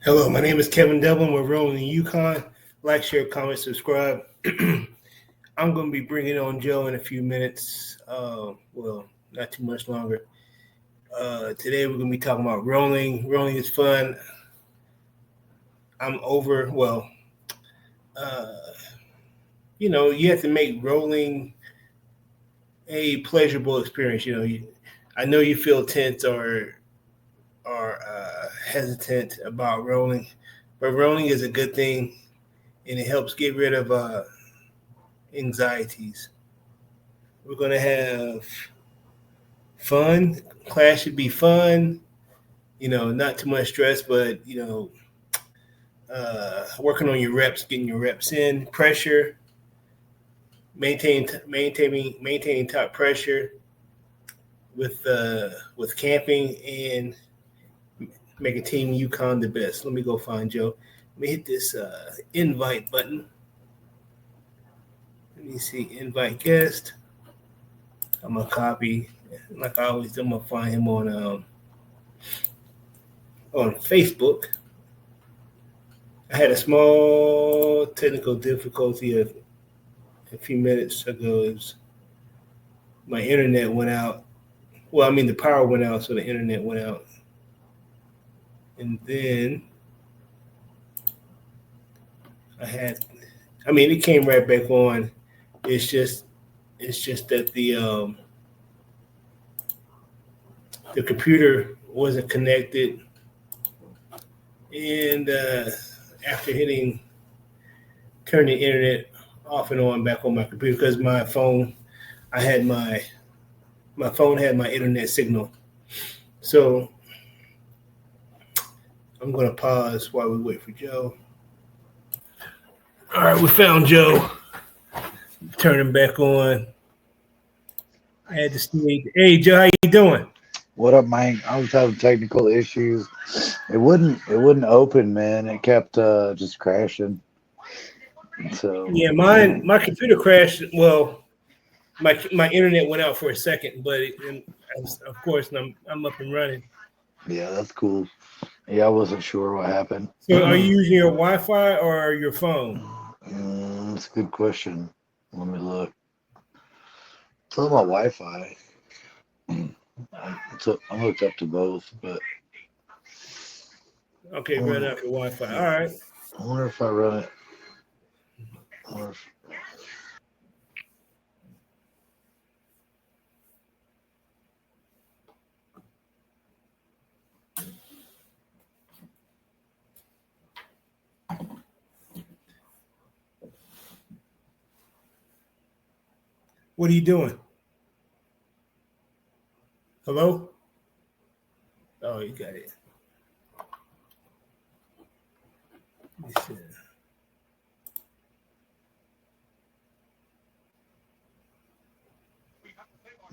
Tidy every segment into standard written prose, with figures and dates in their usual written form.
Hello, my name is Kevin Devlin. We're rolling in Yukon. Like, share, comment, subscribe. I'm going to be bringing on Joe in a few minutes. Well, not too much longer. Today we're going to be talking about rolling. Rolling is fun. I'm over. Well, you have to make rolling a pleasurable experience. I know you feel tense or hesitant about rolling, but rolling is a good thing, and it helps get rid of anxieties. We're gonna have fun. Class should be fun. Not too much stress, but working on your reps, getting your reps in. Pressure, maintaining top pressure with camping and making Team Yukon the best. Let me go find Joe. Let me hit this invite button. Let me see, invite guest. I'm gonna copy, like I always do. I'm gonna find him on Facebook. I had a small technical difficulty a few minutes ago. My internet went out. Well, I mean the power went out, so the internet went out. And then it came right back on. It's just that the computer wasn't connected, and after turn the internet off and on back on my computer, because my phone had my internet signal. So I'm going to pause while we wait for Joe. All right, we found Joe. Turn him back on. I had to see. Hey, Joe, how you doing? What up, man? I was having technical issues. It wouldn't open, man. It kept just crashing. So yeah, my computer crashed. Well, my internet went out for a second, but of course I'm up and running. Yeah, that's cool. Yeah, I wasn't sure what happened. So, are you using your Wi-Fi or your phone? That's a good question. Let me look. It's on my Wi-Fi. I'm hooked up to both, but okay, run off your Wi-Fi. All right. I wonder if I run it. What are you doing? Hello? Oh, you got it.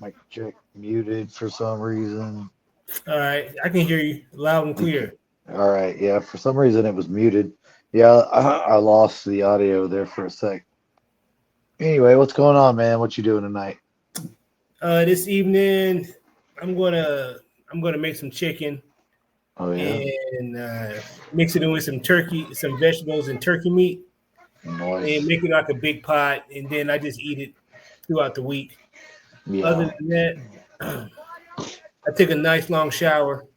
Mic check muted for some reason. All right, I can hear you loud and clear. All right, yeah. For some reason it was muted. Yeah, I lost the audio there for a sec. Anyway, what's going on, man? What you doing tonight? This evening, I'm gonna make some chicken. Oh yeah. And mix it in with some turkey, some vegetables, and turkey meat, Nice. and make it like a big pot. And then I just eat it throughout the week. Yeah. Other than that, I take a nice long shower.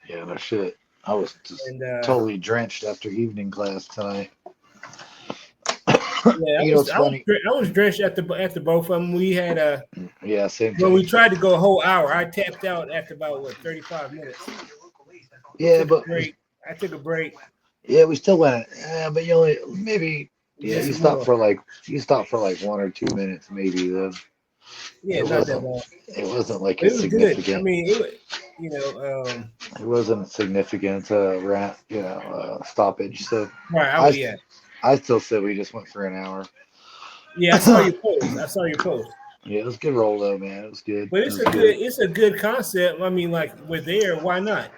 Yeah, no shit. I was just totally drenched after evening class tonight. Yeah, I was drenched after both of them. We had same. Well, we tried to go a whole hour. I tapped out after about 35 minutes. Yeah, I took a break. Yeah, we still went. But you only maybe. Yeah, you stopped for like 1 or 2 minutes, maybe. Then. Yeah, not that long. It wasn't like it was significant. Good. I mean, it wasn't significant stoppage. So right. I still said we just went for an hour. Yeah, I saw your post. Yeah, it was a good roll though, man. It was good. But it's a good concept. I mean, like we're there, why not?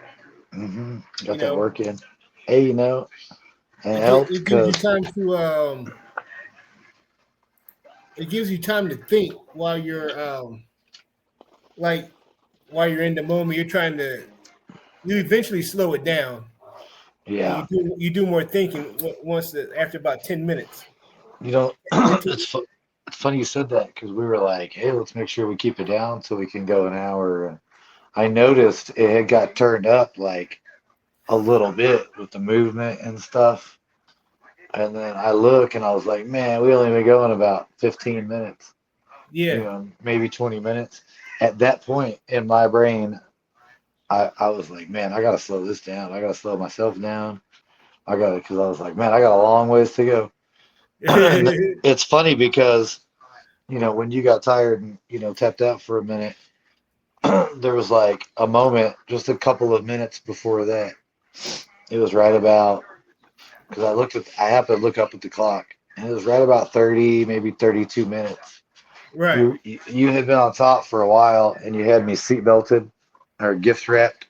Mm-hmm. Got that work in. Hey, and it helps it gives you time to it gives you time to think while you're while you're in the moment. You eventually slow it down. and Yeah. you do more thinking after about 10 minutes. You know, It took- it's funny you said that because we were like, hey, let's make sure we keep it down so we can go an hour. And I noticed it had got turned up like a little bit with the movement and stuff. And then I look and I was like, man, we only been going about 15 minutes, yeah, maybe 20 minutes. At that point in my brain, I was like, man, I got to slow this down. I got to slow myself down. Because I was like, man, I got a long ways to go. And it's funny because, when you got tired and, tapped out for a minute, there was like a moment, just a couple of minutes before that. It was right about, because I happened to look up at the clock, and it was right about 30, maybe 32 minutes. right. You had been on top for a while, and you had me seat belted or gift wrapped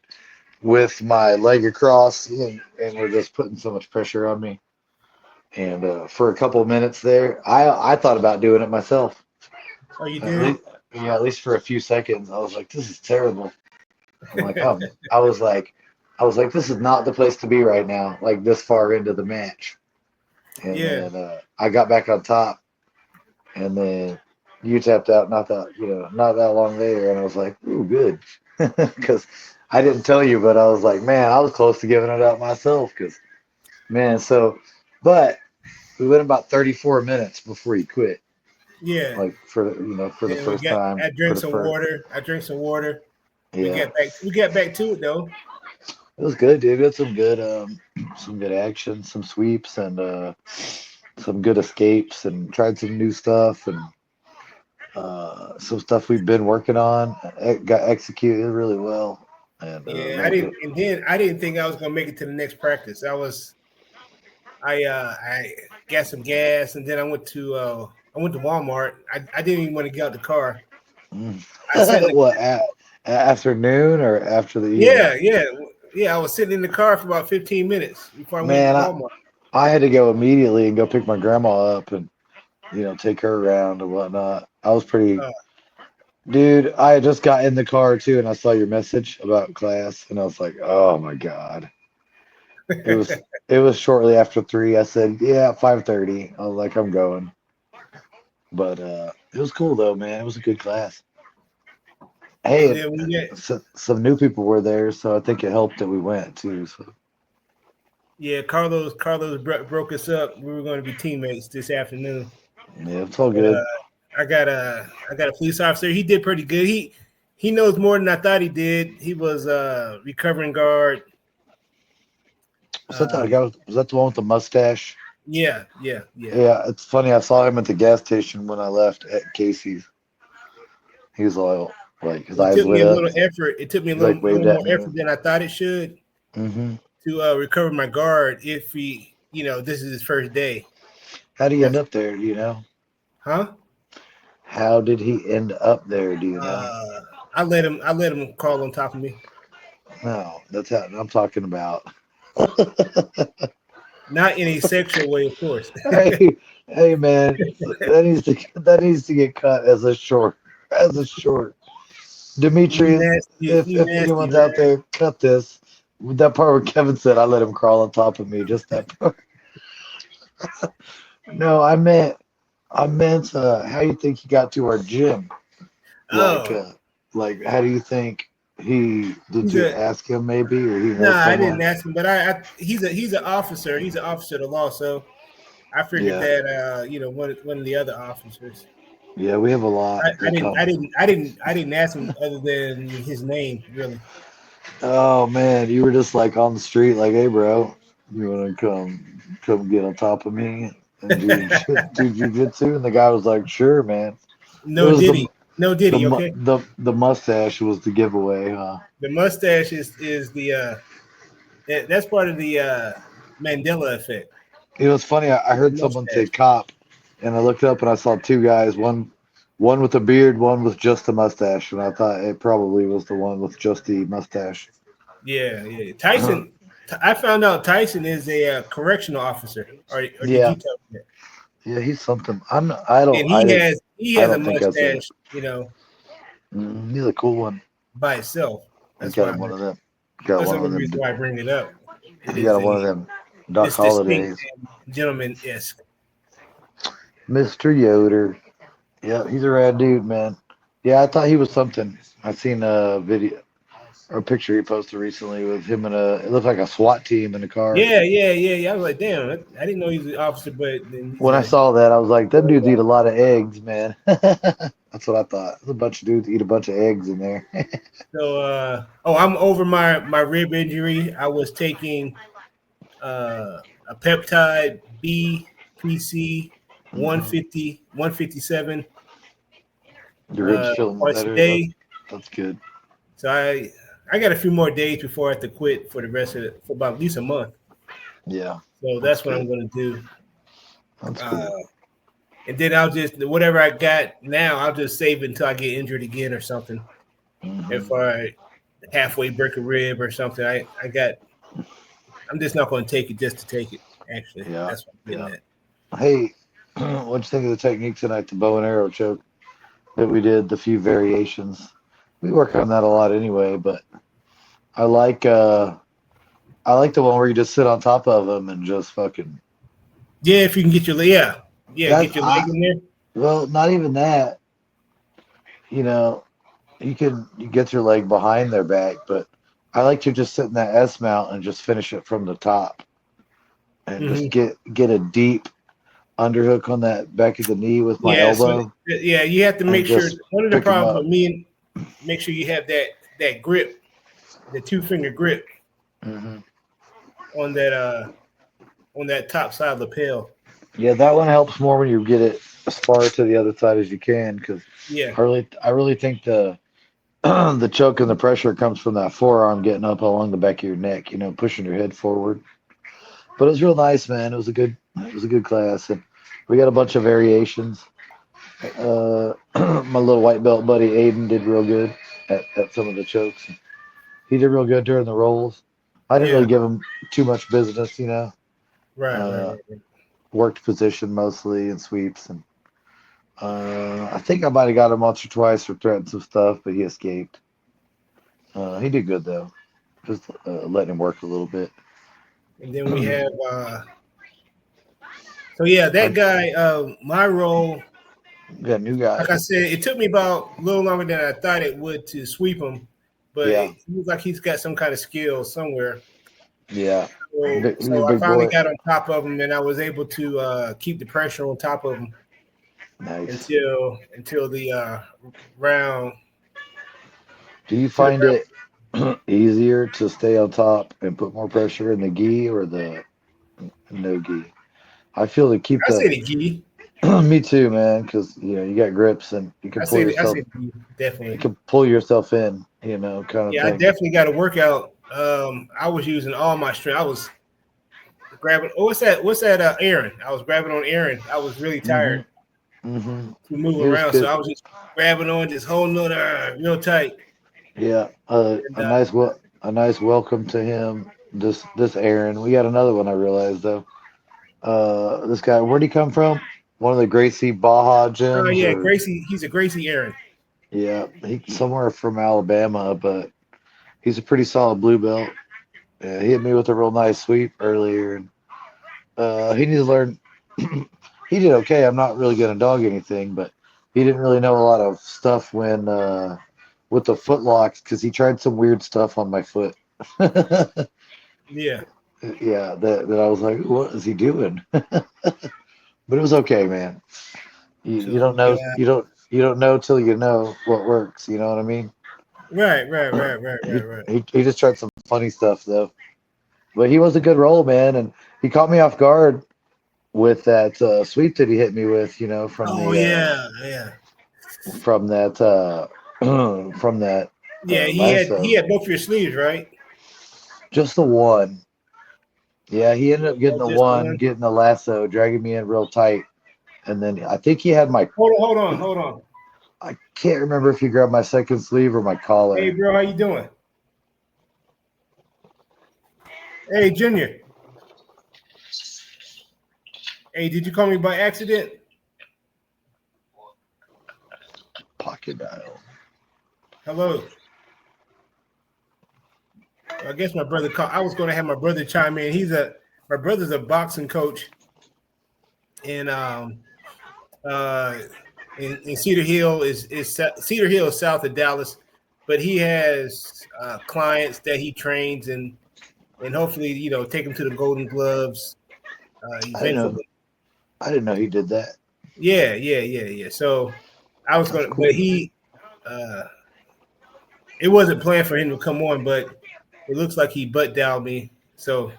with my leg across, and were just putting so much pressure on me. And for a couple of minutes there, I thought about doing it myself. Oh, you At did? least, yeah, at least for a few seconds, I was like, "This is terrible." I'm like, "Oh," I was like, "This is not the place to be right now. Like this far into the match." And Yeah, then I got back on top, and then you tapped out. Not that long later, and I was like, "Ooh, good," because I didn't tell you, but I was like, "Man, I was close to giving it up myself." Because man, but we went about 34 minutes before he quit. yeah. Like for the And we first got. time I for drank the some first. water. I drank some water. We Yeah, got back. We got back to it though. it was good, dude. We had some good action, some sweeps, and some good escapes, and tried some new stuff, and some stuff we've been working on. It got executed really well, and Yeah, I ran good. didn't. And then I didn't think I was gonna make it to the next practice. I got some gas, and then I went to Walmart. I didn't even want to get out the car. Mm. I sat in the What afternoon or after the evening? yeah. I was sitting in the car for about 15 minutes before I went to Man, Walmart. I had to go immediately and go pick my grandma up and take her around and whatnot. I was pretty. Uh, Dude, I had just got in the car too, and I saw your message about class, and I was like, "Oh my God!" It was shortly after 3. I said, "Yeah, 5:30." I was like, "I'm going," but it was cool though, man. It was a good class. Hey, and then we got some new people were there, so I think it helped that we went too. So yeah. Carlos broke us up. We were going to be teammates this afternoon, yeah, it's all but good. I got a police officer. He did pretty good. He knows more than I thought he did. He was recovering guard. Was that the guy? Was that the one with the mustache? Yeah. Yeah, it's funny. I saw him at the gas station when I left at Casey's. He was all like his It eyes took me lit a up. little effort. It took me a He like waved little at more me. effort than I thought it should Hmm. to recover my guard. If this is his first day. How did he end That's up there? Do you know? huh? How did he end up there? Do you know? Uh, I let him crawl on top of me. No, that's how I'm talking about. Not in a sexual way, of course. Hey, hey, man, that needs to get cut as a short. Demetrius, if You if nasty, anyone's out man. there, cut this. That part where Kevin said I let him crawl on top of me. Just that part. No, I meant how you think he got to our gym? Like Oh, how do you think he did he's you a ask him maybe or he knows nah. I didn't someone? ask him, but he's an officer. He's an officer of the law, so I figured Yeah. that one of the other officers. Yeah, we have a lot I that didn't come. I didn't I didn't I didn't ask him other than his name, really. Oh man, you were just like on the street, like, hey bro, you wanna come get on top of me and do jujitsu? And the guy was like, sure, man. It No was Diddy. No the Diddy, mu- okay? the mustache was the giveaway, huh? The mustache is the that's part of the Mandela effect. It was funny. I The heard someone say mustache. cop, and I looked up and I saw two guys, one with a beard, one with just a mustache, and I thought it probably was the one with just the mustache. Yeah. Tyson. I found out Tyson is a correctional officer. Or did Yeah, you tell me that? yeah, he's something. I don't And I didn't he I has a don't think I said it. mustache, He's a cool one. by itself. I That's got why him one of them. Got that's one another of them. reason why I bring it up. It You is got one of them Doc it's distinct Holidays. and gentleman-esque. Mr. Yoder. Yeah, he's a rad dude, man. Yeah, I thought he was something. I seen a video or a picture he posted recently with him in it looked like a SWAT team in the car. Yeah. I was like, damn, I didn't know he was an officer, but then he's When I a saw that, I was like, them dudes eat a lot of eggs, man. That's what I thought. There's a bunch of dudes eat a bunch of eggs in there. so I'm over my rib injury. I was taking a peptide BPC Mhm. 157 Your ribs feeling twice a better. day. That's good. So I got a few more days before I have to quit for the rest of it for about at least a month. Yeah, So that's that's what I'm good. going to do. That's Uh, cool. and then I'll just whatever I got now, I'll just save it until I get injured again or something. If Hmm. I halfway break a rib or something, I'm just not going to take it just to take it. Actually, Yeah, that's what I'm yeah. getting at. Hey, what'd you think of the technique tonight, the bow and arrow choke that we did, the few variations? We work on that a lot anyway, but I like uh I like the one where you just sit on top of them and just fucking Yeah, if you can get your that's get your leg in there. well, not even that. You know, you get your leg behind their back, but I like to just sit in that S mount and just finish it from the top and just Hmm. get a deep underhook on that back of the knee with my Yeah, so elbow yeah, you have to and make sure. just One of the pick them problems up. with me, make sure you have that grip, the 2 finger grip Hmm. on that top side lapel. Yeah, that one helps more when you get it as far to the other side as you can, because Yeah, I really think the the choke and the pressure comes from that forearm getting up along the back of your neck, pushing your head forward. But it was real nice, man. It was a good class, and we got a bunch of variations. My little white belt buddy Aiden did real good at some of the chokes. He did real good during the rolls. I didn't really yeah, give him too much business, right. uh, worked position mostly and sweeps, and I think I might have got him once or twice or threatened some stuff, but he escaped. He did good though. Just letting him work a little bit. And then we have so yeah, I that guy. My role, got a new guy. like I said, it took me about a little longer than I thought it would to sweep him, but Yeah, it looks like he's got some kind of skill somewhere. yeah. He's a So I big finally boy. got on top of him, and I was able to keep the pressure on top of him Nice. until the round. Do you To the find it easier to stay on top and put more pressure in the gi or the no gi? I feel to keep I say the the gi. me too, man, because you got grips and you can pull I yourself say the gi, you definitely. can pull yourself in, kind of Yeah, I thing. definitely got to work out. I was using all my strength. I was grabbing. Oh, what's that? Aaron. I was grabbing on Aaron. I was really Hmm. tired Hmm. to move It was around, so good. I was just grabbing on, just holding on real tight. Yeah, And a nice welcome to him. This Aaron. We got another one. I realized though. This guy. Where'd he come from? One of the Gracie Baja oh gyms, yeah, or Gracie. He's a Gracie Aaron. yeah, he somewhere from Alabama, but he's a pretty solid blue belt. Yeah, he hit me with a real nice sweep earlier, and he needs to learn. He did okay. I'm not really gonna dog anything, but he didn't really know a lot of stuff when with the foot locks because he tried some weird stuff on my foot. Yeah. Yeah, that I was like, what is he doing? But it was okay, man. You So don't we know got you don't know till you know what works. You know what I mean? right. He just tried some funny stuff though. But he was a good roll, man, and he caught me off guard with that sweep that he hit me with. Oh yeah. From that from that Yeah, he lasso. had both your sleeves, right? Just the one. Yeah, he ended up getting Oh, the just the one, one. getting the lasso, dragging me in real tight, and then I think he had my. Hold on. I can't remember if he grabbed my second sleeve or my Hey, collar. bro, how you doing? Hey, Junior. Hey, did you call me by accident? Pocket dial. Hello. I guess my brother called. I was going to have my brother chime in. My brother's a boxing coach, and uh, in Cedar Hill is Cedar Hill is south of Dallas, but he has clients that he trains and hopefully take them to the Golden Gloves I didn't know. eventually. I didn't know he did that. Yeah. So I was That's going to, cool. but uh, it wasn't planned for him to come on, but it looks like he butt dialed me. So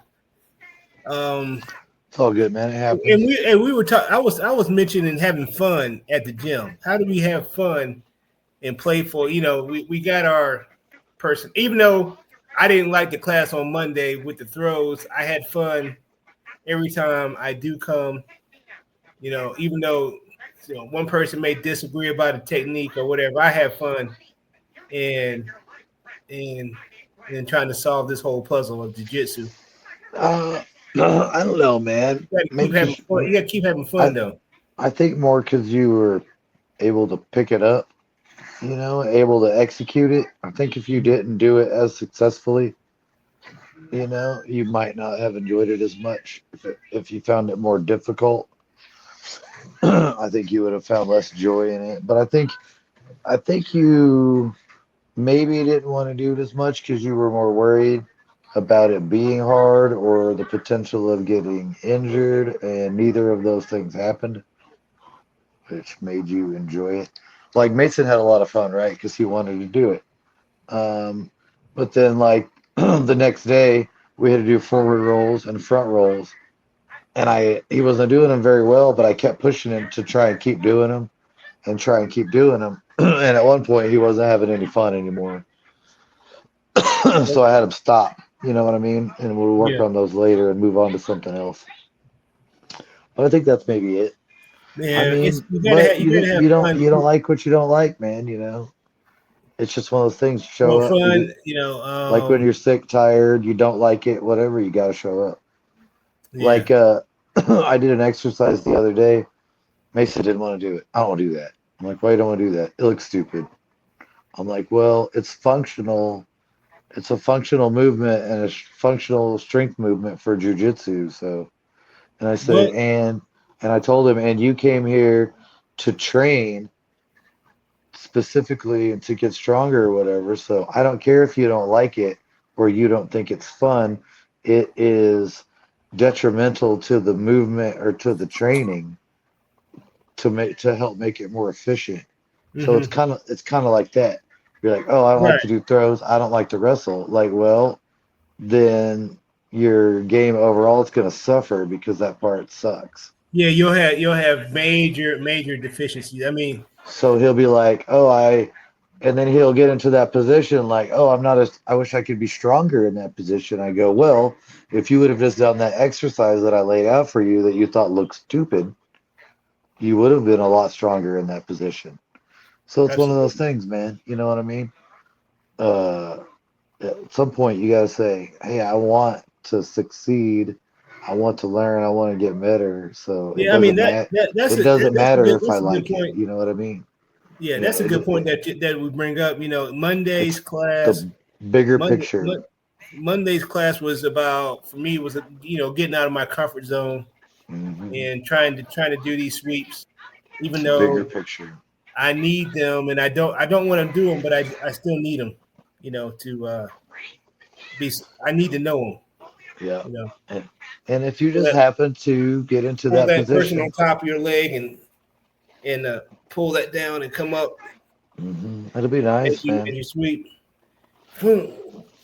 um, It's all good, man. It happens. and we were talking. I was mentioning having fun at the gym. How do we have fun and playful? We got our person. Even though I didn't like the class on Monday with the throws, I had fun every time I do come. Even though one person may disagree about a technique or whatever, I have fun and and and trying to solve this whole puzzle of jiu-jitsu. Uh, I don't know, man. You got to keep Maybe having 'cause fun. You got to keep having fun I though. I think more because you were able to pick it up, able to execute it. I think if you didn't do it as successfully, you might not have enjoyed it as much. If you found it more difficult, I think you would have found less joy in it. But I think you maybe didn't want to do it as much because you were more worried about it being hard or the potential of getting injured, and neither of those things happened, which made you enjoy it. Like Mason had a lot of fun, right? Because he wanted to do it. But then, like the next day, we had to do forward rolls and front rolls, and he wasn't doing them very well, but I kept pushing him to try and keep doing them and try and keep doing them. And at one point, he wasn't having any fun anymore. So I had him stop. You know what I mean? And we'll work Yeah, on those later and move on to something else. But I think that's maybe it. I man. It's mean, you gotta but have you you gotta have you don't fun. you don't like what you don't like, man. It's just one of those things. Show Well, up. fun. Like when you're sick, tired, you don't like it, whatever. You got to show up. Yeah. Like I did an exercise the other day. Mason didn't want to do it. I don't want to do that. I'm like, why you don't want to do that? It looks stupid. I'm like, well, it's functional. It's a functional movement and a functional strength movement for jujitsu. So, and I said, Well, and I told him, and you came here to train specifically and to get stronger or whatever. So I don't care if you don't like it or you don't think it's fun. It is detrimental to the movement or to the training to help make it more efficient. So it's hmm kind of like that. You're like, oh, I don't like right. to do throws. I don't like to wrestle. Like, well, then your game overall is going to suffer because that part sucks. Yeah, you'll have major deficiencies. I mean, So he'll be like, and then he'll get into that position like, oh, I wish I could be stronger in that position. I go, well, if you would have just done that exercise that I laid out for you that you thought looked stupid, you would have been a lot stronger in that position. So it's one of those absolutely. things, man. You know what I mean? Uh, at some point, you got to say, hey, I want to succeed. I want to learn. I want to get better. So it Yeah, I mean doesn't that matter. that that's It a doesn't that's a matter good if I that's a good like it. point. You know what I mean? Yeah, Yeah, that's a good point that we bring up. Monday's it's class, the bigger Monday, picture. Monday's class was about for me was getting out of my comfort zone Hmm. and trying to do these sweeps, even It's the bigger though picture. I need them and I don't want to do them, but I still need them. To be. I need to know them. Yeah. You know, And if you pull just that happen to get into pull that that person on position, top of your leg and pull that down and come up it'll be as nice, you man. as you sweep. Hmm.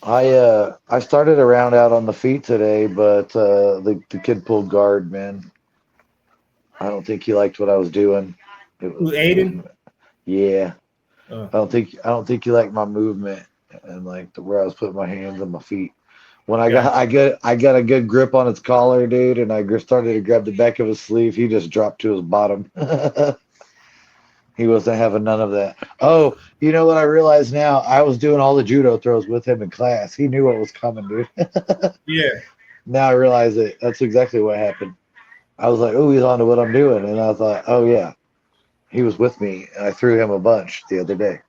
I started a round out on the feet today, but the kid pulled guard, man. I don't think he liked what I was doing. Who, It was Aiden? yeah. Uh, I don't think he liked my movement and like where I was putting my hands on my feet. When gotcha. I got a good grip on his collar, dude, and I started to grab the back of his sleeve. He just dropped to his bottom. He wasn't having none of that. Oh, you know what I realize now? I was doing all the judo throws with him in class. He knew what was coming, dude. Yeah. Now I realize it. That's exactly what happened. I was like, oh, he's on to what I'm doing. And I thought, oh, yeah, he was with me. And I threw him a bunch the other day.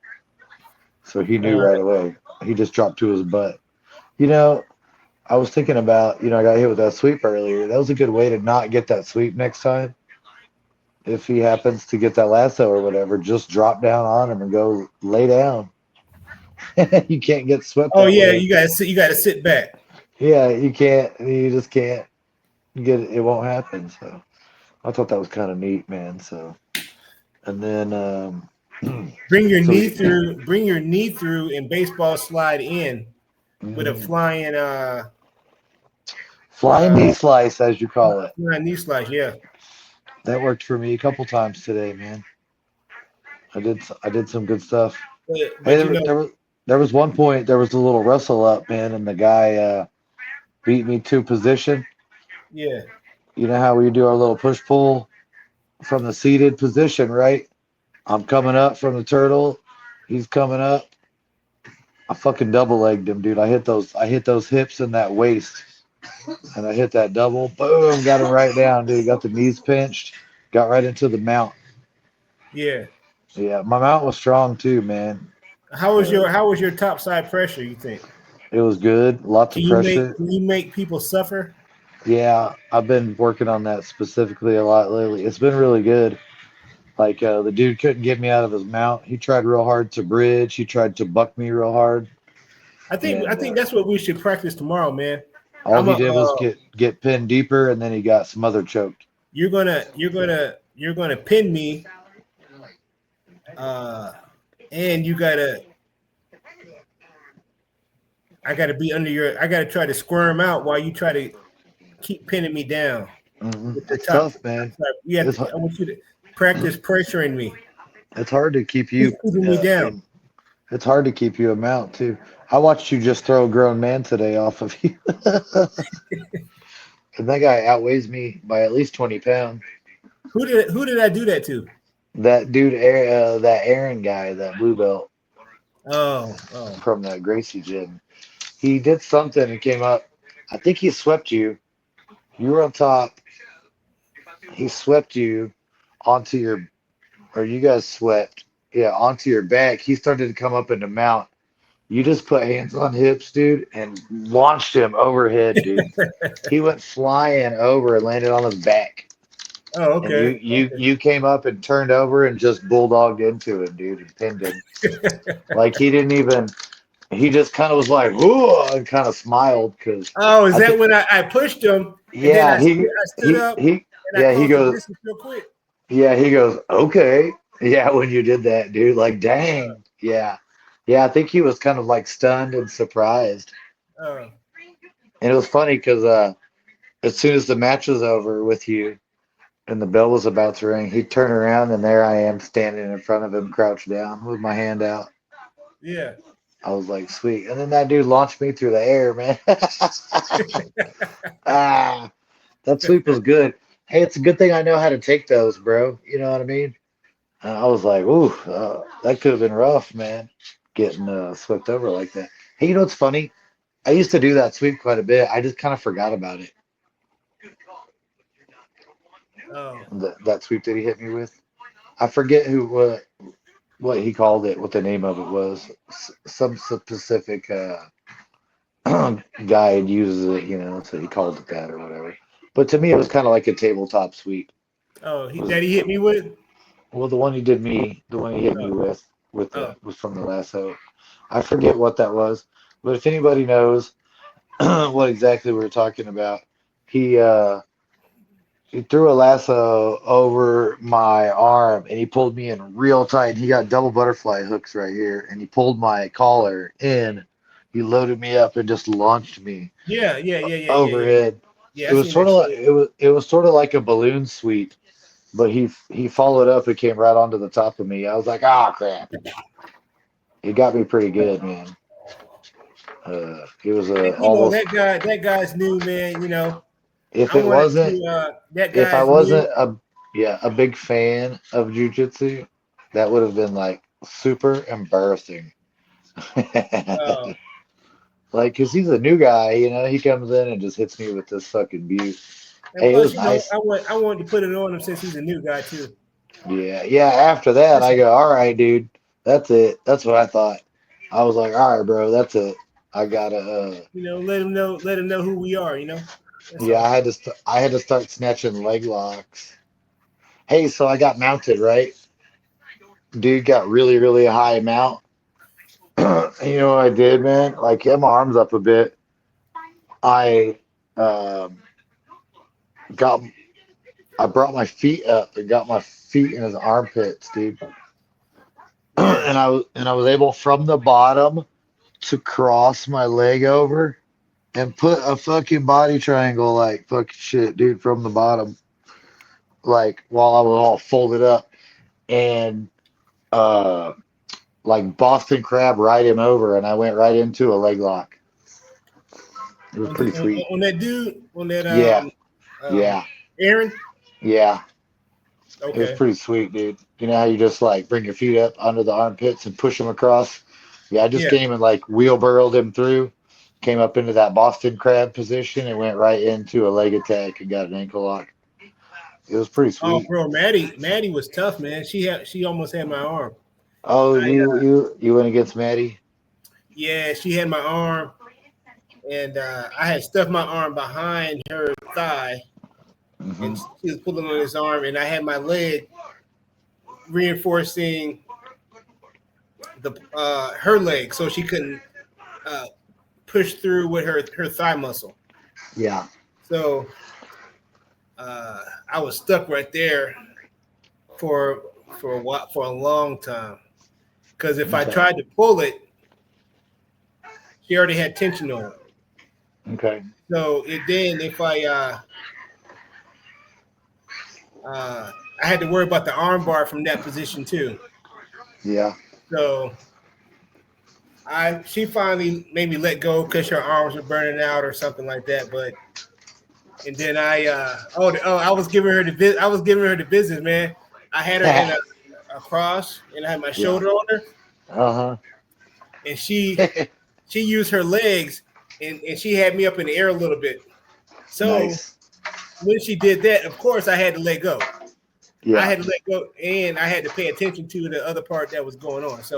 So he knew All right right. away. He just dropped to his butt. You know, I was thinking about, I got hit with that sweep earlier. That was a good way to not get that sweep next time. If he happens to get that lasso or whatever, just drop down on him and go lay down. You can't get swept Oh that yeah, way. you gotta sit. You gotta sit back. Yeah, you can't. You just can't get it. It won't happen. So I thought that was kind of neat, man. So and then Bring your so knee through. Bring your knee through, and baseball slide in with a mhm. flying Flying knee slice, as you call it. flying knee slide. Yeah, That worked for me a couple times today, man. I did some good stuff. but, Hey, but you know, there was one point there was a little wrestle up, man, and the guy beat me to position. yeah, You know how we do our little push pull from the seated position, right? I'm coming up from the turtle. He's coming up. I fucking double legged him, dude. I hit those hips and that waist, and I hit that double. Boom, got him right down, dude. Got the knees pinched. Got right into the mount. yeah. Yeah, my mount was strong too, man. How was your top side pressure? You think? It was good. Lots of pressure. Can you make people suffer? Yeah, I've been working on that specifically a lot lately. It's been really good. Like the dude couldn't get me out of his mount. He tried real hard to bridge. He tried to buck me real hard, I and think that's what we should practice tomorrow, man. all I'm he a did was get pinned deeper, and then he got smother choked. you're gonna pin me, uh, and I gotta be under your. I gotta try to squirm out while you try to keep pinning me down with the It's top. tough, man. You have It's to. I want you to practice pressuring me, it's hard to keep keep you. keeping me down. It's hard to keep you a mount too. I watched you just throw a grown man today off of you, and that guy outweighs me by at least 20 pounds. Who did I do that to? That dude, that Aaron guy, that blue belt Oh. from that Gracie gym, he did something and came up. I think he swept you. You were on top. He swept you onto your, or you guys swept, yeah, onto your back. He started to come up into mount. You just put hands on hips, dude, and launched him overhead, dude. He went flying over and landed on his back. Oh, And you okay. you you came up and turned over and just bulldogged into him, dude, and pinned him. Like he didn't even. He just kind of was like, "Ooh," and kind of smiled because Oh, is I that think, when I pushed him and then yeah, I stood up and I yeah, he closed the goes, distance real quick? yeah, he goes, okay, yeah, when you did that, dude, like, dang, yeah, yeah, I think he was kind of like stunned and surprised, Uh, and it was funny because as soon as the match was over with you and the bell was about to ring, he turned around and there I am standing in front of him, crouched down with my hand out. yeah. I was like, sweet. And then that dude launched me through the air, man. Ah, that sweep was good. Hey, it's a good thing I know how to take those, bro. You know what I mean? I was like, ooh, that could have been rough, man, getting swept over like that. Hey, you know what's funny? I used to do that sweep quite a bit. I just kind of forgot about it. Oh, That sweep that he hit me with. I forget what he called it, what the name of it was. Some specific guide uses it, so he called it that or whatever. But to me, it was kind of like a tabletop sweep. It was, Daddy hit me with? well, the one he did me, the one he hit me Oh, with oh, was from the lasso. I forget what that was, but if anybody knows what exactly we were talking about, he uh, he threw a lasso over my arm and he pulled me in real tight. He got double butterfly hooks right here, and he pulled my collar in. He loaded me up and just launched me yeah. overhead. Yeah, It I was seen that sort of like shit. it was sort of like a balloon sweep, but he followed up and came right onto the top of me. I was like, ah, crap. He got me pretty good, man. He was I think almost. that guy's new, man. If I it wanted wasn't, to that if I guy's new. wasn't a big fan of jujitsu, that would have been like super embarrassing. Uh, Like, cause he's a new guy, he comes in and just hits me with this fucking butte. and Hey, it plus, was nice. I wanted to put it on him since he's a new guy too. Yeah, yeah. After that, I go, all right, dude, that's it. That's what I thought. I was like, all right, bro, that's it. I gotta. Let them know who we are. That's Yeah, all. I had to start snatching leg locks. Hey, so I got mounted, right? Dude got really, really high mount. And you know what I did, man? Like, had my arms up a bit. I um, got, I brought my feet up and got my feet in his armpits, dude. Yeah. And I was able from the bottom to cross my leg over and put a fucking body triangle like fucking shit, dude, from the bottom, like while I was all folded up and uh like Boston Crab ride him over, and I went right into a leg lock. It was pretty sweet. On that dude, on that Yeah, um yeah, Aaron. yeah. It was Okay. pretty sweet, dude. You know how you just like bring your feet up under the armpits and push them across? Yeah, I just Yeah. came and like wheelbarrowed him through, came up into that Boston Crab position and went right into a leg attack and got an ankle lock. It was pretty Oh, sweet. bro, Maddie was tough, man. She almost had my arm. Oh, I you went against Maddie? Yeah, she had my arm, and I had stuffed my arm behind her thigh, Hmm. and she was pulling on his arm, and I had my leg reinforcing the her leg, so she couldn't uh, push through with her thigh muscle. Yeah. So I was stuck right there for for a while, for a long time. Because if I Okay. tried to pull it, she already had tension on it. Okay. So then if uh, I had to worry about the arm bar from that position too. Yeah. So she finally made me let go because her arms were burning out or something like that. But and then I was giving her the business, man. I had her in a cross and I had my Yeah. shoulder on her, Uh-huh. and she used her legs and she had me up in the air a little bit. So Nice. when she did that, of course I had to let go. I Yeah. had to let go, and I had to pay attention to the other part that was going on. That's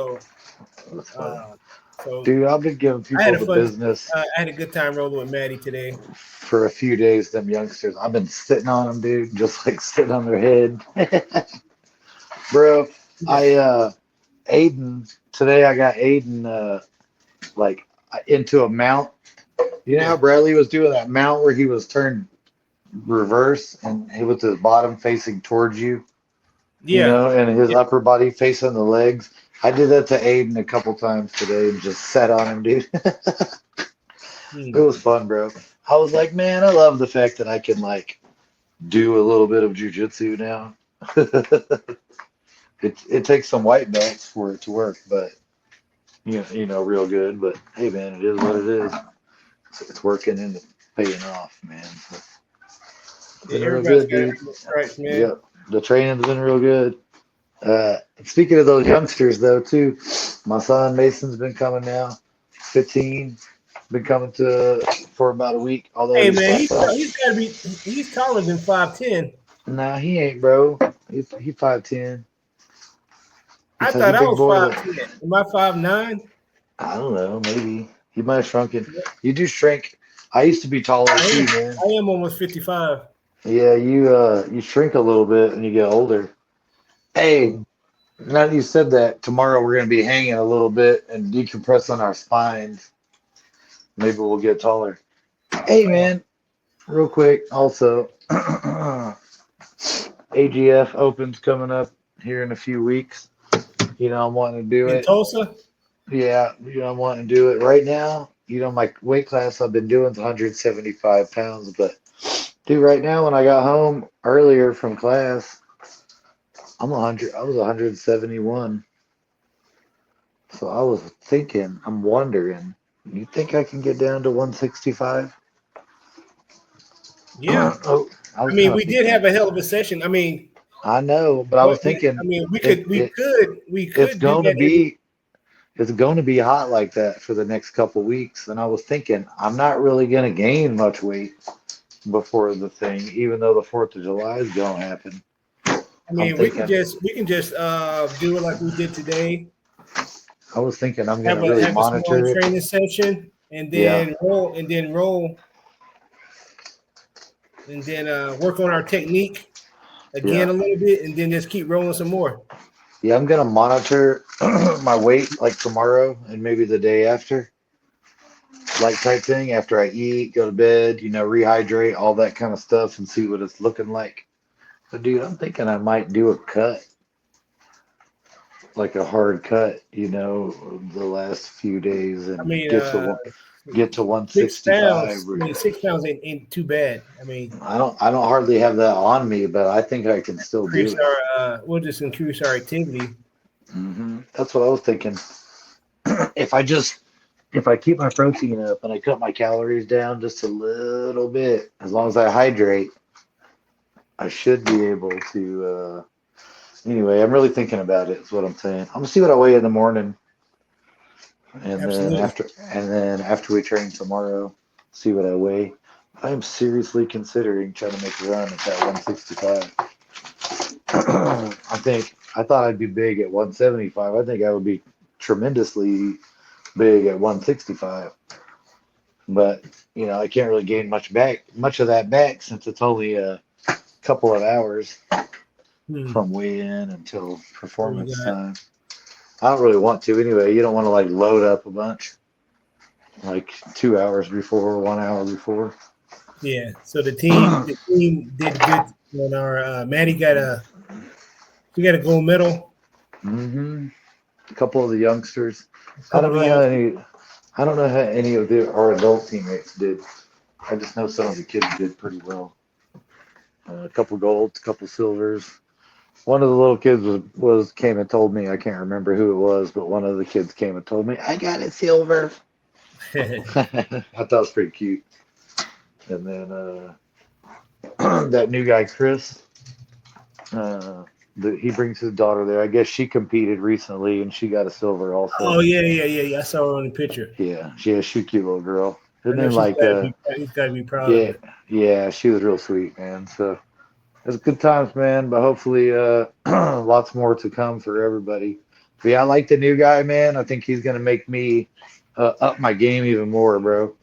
funny. Uh, so Dude, I've been giving I had people a the fun. business I had a good time rolling with Maddie today. for a few days, them youngsters. I've been sitting on them, dude, just like sitting on their head. Bro, Yeah, I Aiden today I got Aiden like into a mount. You know yeah, how Bradley was doing that mount where he was turned reverse and he with his bottom facing towards you, yeah. and his Yeah. upper body facing the legs. I did that to Aiden a couple times today and just sat on him, dude. It Hmm. was fun, bro. I was like, man, I love the fact that I can like do a little bit of jujitsu now. It takes some white belts for it to work, but real good. But hey, man, it is what it is. It's working and it's paying off, man. So, it's Yeah, been real everybody's good, got dude. different stripes, man. Yep, the training's been real good. Speaking of those youngsters, though, too, my son Mason's been coming now. 15, been coming to for about a week. Although Hey, he's man, 5'5". he's got to be he's taller than 5'10". Nah, he ain't, bro. He 5'10". I He's a thought I big was boy, but 5'10". Am I 5'9"? I don't know. Maybe he might have shrunken. You do shrink. I used to be taller I too, am. man. I am almost 55. Yeah, you shrink a little bit and you get older. Hey, now that you said that, tomorrow we're gonna be hanging a little bit and decompress on our spines. Maybe we'll get taller. Hey, Uh, man, real quick, also, AGF Open's coming up here in a few weeks. I'm wanting to do in it. Tulsa? Yeah, I'm wanting to do it right now. My weight class I've been doing is 175 pounds, but dude, right now when I got home earlier from class, I'm 100. I was 171. So I was thinking, I'm wondering, you think I can get down to 165? Yeah. Oh, I I was mean, kind of we did thinking. have a hell of a session. I mean, I know, but I was I thinking mean, it, it we it's could do going to that every. be it's going to be hot like that for the next couple weeks, and I was thinking I'm not really going to gain much weight before the thing, even though the 4th of July is going to happen. I I'm mean, thinking, we can just do it like we did today. I was thinking I'm going to really Have a small monitor it. training session, and Yeah, then roll, and then work on our technique again yeah, a little bit, and then just keep rolling some more. yeah. I'm gonna monitor my weight like tomorrow and maybe the day after, like type thing. After I eat, go to bed, rehydrate, all that kind of stuff, and see what it's looking like. But dude, I'm thinking I might do a cut, like a hard cut, the last few days I and mean, get to 6 pounds. 165. I mean, 6 pounds ain't too bad. I mean, I don't hardly have that on me, but I think I can still do increase it. we'll just increase our activity. That's what I was thinking. If I just if I keep my protein up and I cut my calories down just a little bit, as long as I hydrate, I should be able to. Anyway, I'm really thinking about it. Is what I'm saying. I'm gonna see what I weigh in the morning, and then Absolutely. after we train tomorrow, see what I weigh. I am seriously considering trying to make a run at that 165. I thought I'd be big at 175. I think I would be tremendously big at 165. But I can't really gain much of that back since it's only a couple of hours Hmm. from weigh-in until What we performance got? time. I don't really want to anyway. You don't want to like load up a bunch like 2 hours before, 1 hour before. Yeah. So the team did good on our. Maddie she got a gold medal. hmm A couple of the youngsters. A I couple don't of know how young. any. I don't know how any of our adult teammates did. I just know some of the kids did pretty well. A couple golds, a couple silvers. One of the little kids was came and told me, I can't remember who it was, but one of the kids came and told me I got a silver. I thought it was pretty cute. And then that new guy Chris, he brings his daughter there. I guess she competed recently and she got a silver also. Oh yeah. I saw her on the picture. Yeah, she has a cute little girl. I And know then like he's got to be proud of yeah, her. yeah, she was real sweet, man. So it was good times, man. But hopefully, lots more to come for everybody. But yeah, I like the new guy, man. I think he's gonna make me up my game even more, bro.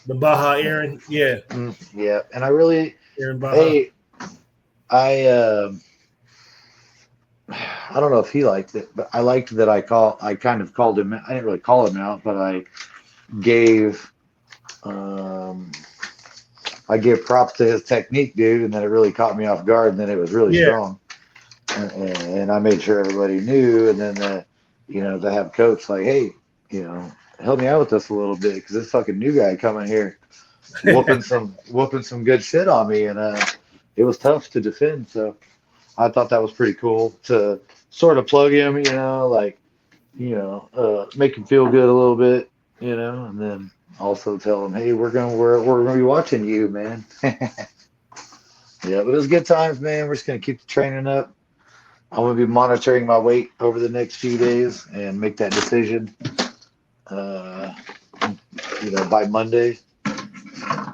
The Baja Aaron, yeah, Yeah, and I really, Aaron Baja. hey, I, I don't know if he liked it, but I liked that I kind of called him. I didn't really call him out, but gave, um, I gave props to his technique, dude, and then it really caught me off guard, and then it was really Yeah, strong. And I made sure everybody knew, and then to have coach like, hey, help me out with this a little bit because this fucking new guy coming here whooping some good shit on me, and it was tough to defend. So I thought that was pretty cool to sort of plug him, make him feel good a little bit, and then also tell him, hey, we're gonna be watching you, man. Yeah, but it was good times, man. We're just gonna keep the training up. I'm gonna be monitoring my weight over the next few days and make that decision, uh, by Monday,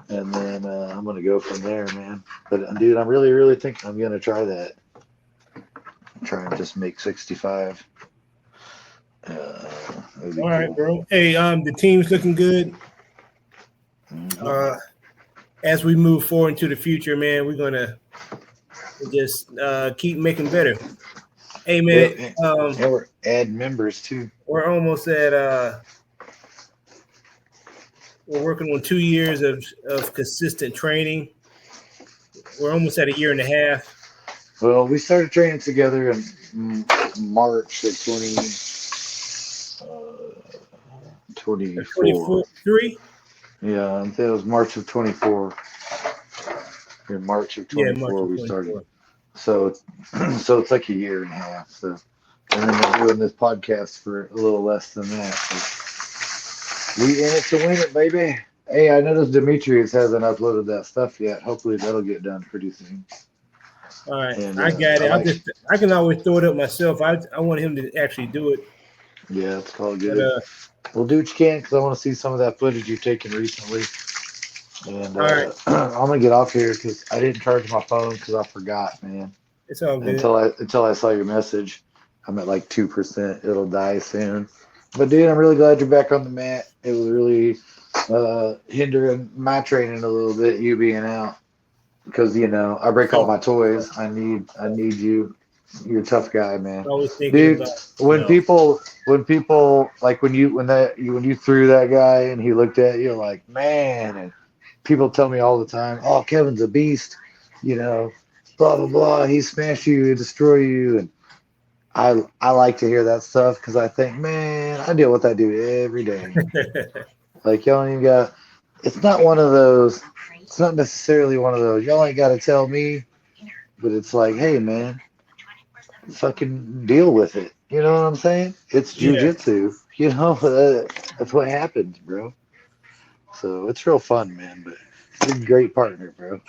and then I'm gonna go from there, man. But dude, I'm really, really thinking I'm gonna try that. Try and just make 65. That'd be all right, cool. bro. Hey, the team's looking good. Mhm. As we move forward into the future, man, we're gonna just keep making better. Hey, Yep, man, and we're adding members too. we're almost at we're working on 2 years of consistent training. We're almost at a year and a half. Well, we started training together in March of 24. 23. Yeah, it was March of 24. In March of Yeah, March 24, of we started. 24. So it's like a year and a half. So, and then we're doing this podcast for a little less than that. So we in it to win it, baby. Hey, I noticed Demetrius hasn't uploaded that stuff yet. Hopefully that'll get done pretty soon. All right, And I got I it. like, I can always throw it up myself. I want him to actually do it. yeah, it's called But good. We'll do what you can because I want to see some of that footage you've taken recently. And all right, I'm gonna get off here because I didn't charge my phone because I forgot, man. it's all good. Until I saw your message, I'm at like 2%. It'll die soon. But dude, I'm really glad you're back on the mat. It was really hindering my training a little bit, you being out. Because I break all my toys. I need you. You're a tough guy, man. Always thinking Dude, about, when people like when you threw that guy and he looked at you like, man, and people tell me all the time, oh, Kevin's a beast, you know, blah blah blah. He smashed you, he destroy you, and I like to hear that stuff because I think, man, I deal with that dude every day. Like y'all ain't got. It's not one of those. It's not necessarily one of those. Y'all ain't got to tell me, but it's like, hey, man, fucking deal with it. You know what I'm saying? It's yeah. jujitsu. That's what happens, bro. So it's real fun, man. But you're a great partner, bro.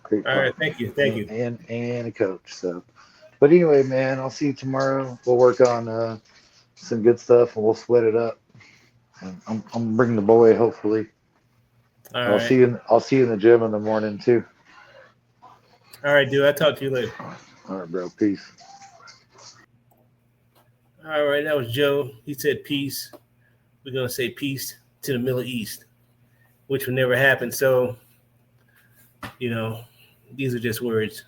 Great All right. partner, Thank you. Thank you. and a coach. So, but anyway, man, I'll see you tomorrow. We'll work on some good stuff, and we'll sweat it up. And I'm bringing the boy, hopefully. All I'll right. see you. I'll see you in the gym in the morning too. All right, dude. I'll talk to you later. All right, bro. Peace. All right. That was Joe. He said peace. We're going to say peace to the Middle East, which will never happen. So, these are just words.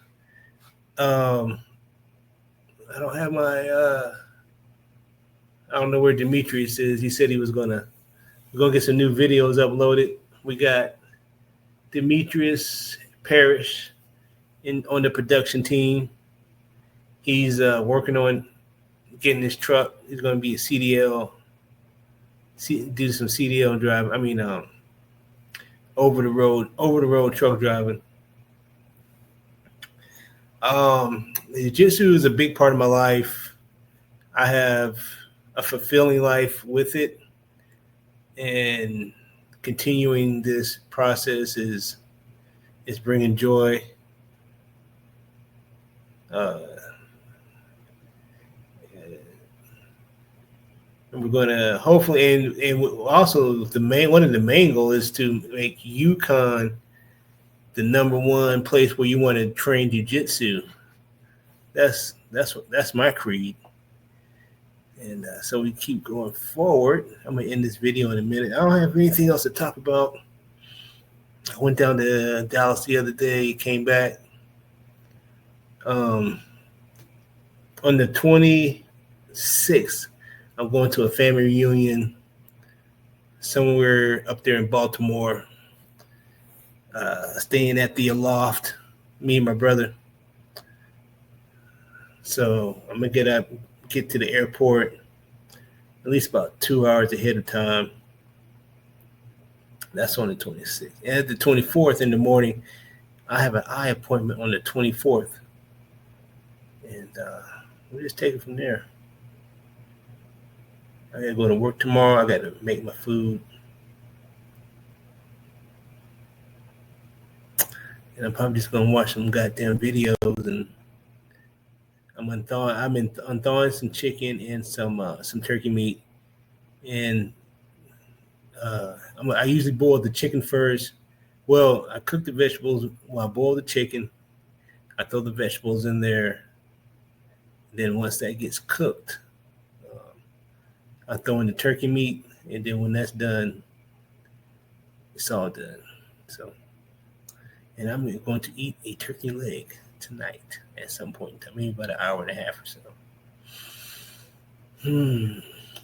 I don't have I don't know where Demetrius is. He said we're gonna get some new videos uploaded. We got Demetrius Parrish on the production team. He's working on getting his truck. He's gonna be a CDL, do some CDL driving. I mean, over the road truck driving. Jiu-jitsu is a big part of my life. I have a fulfilling life with it, and continuing this process is bringing joy. And we're going to hopefully, and also one of the main goals is to make Yukon the number one place where you want to train jiu-jitsu. That's my creed. And so we keep going forward. I'm gonna end this video in a minute. I don't have anything else to talk about. I went down to Dallas the other day, came back. On the 26th, I'm going to a family reunion somewhere up there in Baltimore. Staying at the Aloft, me and my brother. So I'm gonna get to the airport at least about 2 hours ahead of time. That's on the 26th. And the 24th in the morning, I have an eye appointment on the 24th. And we'll just take it from there. I got to go to work tomorrow. I got to make my food. And I'm probably just going to watch some goddamn videos. And I'm unthawing some chicken and some turkey meat. And I usually boil the chicken first. Well, I cook the vegetables while I boil the chicken. I throw the vegetables in there. Then once that gets cooked, I throw in the turkey meat. And then when that's done, it's all done. So, and I'm going to eat a turkey leg tonight at some point. Maybe about an hour and a half or so.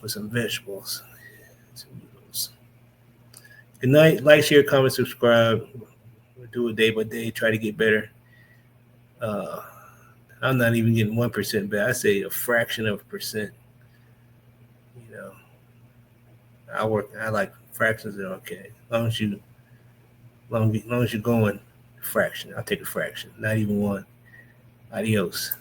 With some vegetables. Some noodles. Good night. Like, share, comment, subscribe. We'll do it day by day. Try to get better. I'm not even getting 1% better. I say a fraction of a percent. I like fractions are okay. As long as you're going a fraction, I'll take a fraction. Not even one. Adios.